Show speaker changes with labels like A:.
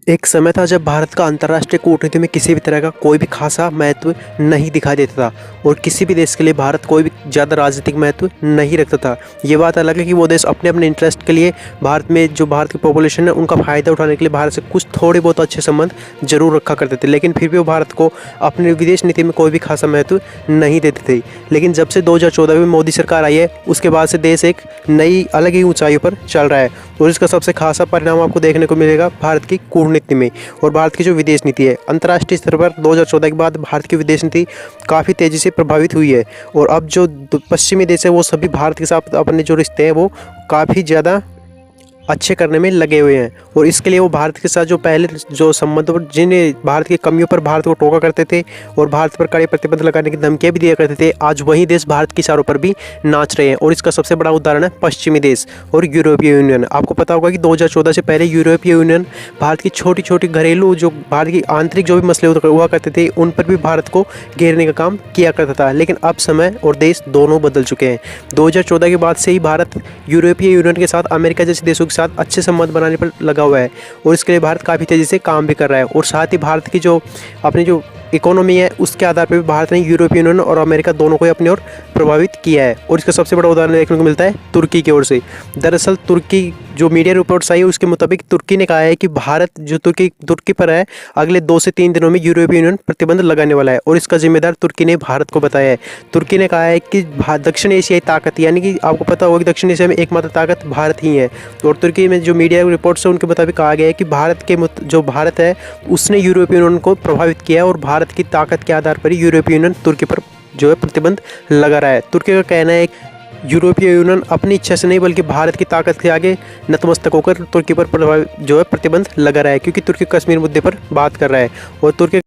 A: एक समय था जब भारत का अंतर्राष्ट्रीय कूटनीति में किसी भी तरह का कोई भी खासा महत्व नहीं दिखाई देता था और किसी भी देश के लिए भारत कोई भी ज़्यादा राजनीतिक महत्व नहीं रखता था। ये बात अलग है कि वो देश अपने अपने इंटरेस्ट के लिए भारत में जो भारत की पॉपुलेशन है उनका फ़ायदा उठाने के लिए भारत से कुछ थोड़े बहुत अच्छे संबंध जरूर रखा करते थे, लेकिन फिर भी वो भारत को अपनी विदेश नीति में कोई भी खासा महत्व नहीं देते थे। लेकिन जब से 2014 में मोदी सरकार आई है उसके बाद से देश एक नई अलग ही ऊंचाई पर चल रहा है और इसका सबसे खासा परिणाम आपको देखने को मिलेगा भारत की कूटनीति में और भारत की जो विदेश नीति है। अंतर्राष्ट्रीय स्तर पर 2014 के बाद भारत की विदेश नीति काफ़ी तेज़ी से प्रभावित हुई है और अब जो पश्चिमी देश है वो सभी भारत के साथ अपने जो रिश्ते हैं वो काफ़ी ज़्यादा अच्छे करने में लगे हुए हैं और इसके लिए वो भारत के साथ जो पहले जो संबंध जिन्हें भारत की कमियों पर भारत को टोका करते थे और भारत पर कड़े प्रतिबंध लगाने की धमकियां भी दिया करते थे, आज वही देश भारत की चारों पर भी नाच रहे हैं। और इसका सबसे बड़ा उदाहरण है पश्चिमी देश और यूरोपीय यूनियन। आपको पता होगा कि 2014 से पहले यूरोपीय यूनियन भारत की छोटी छोटी घरेलू जो भारत की आंतरिक जो भी मसले हुआ करते थे उन पर भी भारत को घेरने का काम किया करता था, लेकिन अब समय और देश दोनों बदल चुके हैं। 2014 के बाद से ही भारत यूरोपीय यूनियन के साथ अमेरिका जैसे देशों के साथ अच्छे संबंध बनाने पर लगा हुआ है और इसके लिए भारत काफ़ी तेज़ी से काम भी कर रहा है। और साथ ही भारत की जो अपनी जो इकोनॉमी है उसके आधार पर भी भारत ने यूरोपीय यूनियन और अमेरिका दोनों को अपनी ओर प्रभावित किया है और इसका सबसे बड़ा उदाहरण देखने को मिलता है तुर्की की ओर से। दरअसल तुर्की जो मीडिया रिपोर्ट्स आई है उसके मुताबिक तुर्की ने कहा है कि भारत जो तुर्की पर है अगले 2 से 3 दिनों में यूरोपीय यूनियन प्रतिबंध लगाने वाला है और इसका जिम्मेदार तुर्की ने भारत को बताया है। तुर्की ने कहा है कि दक्षिण एशियाई ताकत, यानी कि आपको पता होगा कि दक्षिण एशिया में एकमात्र ताकत भारत ही है और तुर्की में जो मीडिया रिपोर्ट्स है उनके मुताबिक कहा गया है कि जो भारत है उसने यूरोपीय यूनियन को प्रभावित किया और भारत की ताकत के आधार पर ही यूरोपीय यूनियन तुर्की पर जो है प्रतिबंध लगा रहा है। तुर्की का कहना है यूरोपीय यूनियन अपनी इच्छा से नहीं बल्कि भारत की ताकत के आगे नतमस्तक होकर तुर्की पर जो है प्रतिबंध लगा रहा है, क्योंकि तुर्की कश्मीर मुद्दे पर बात कर रहा है और तुर्की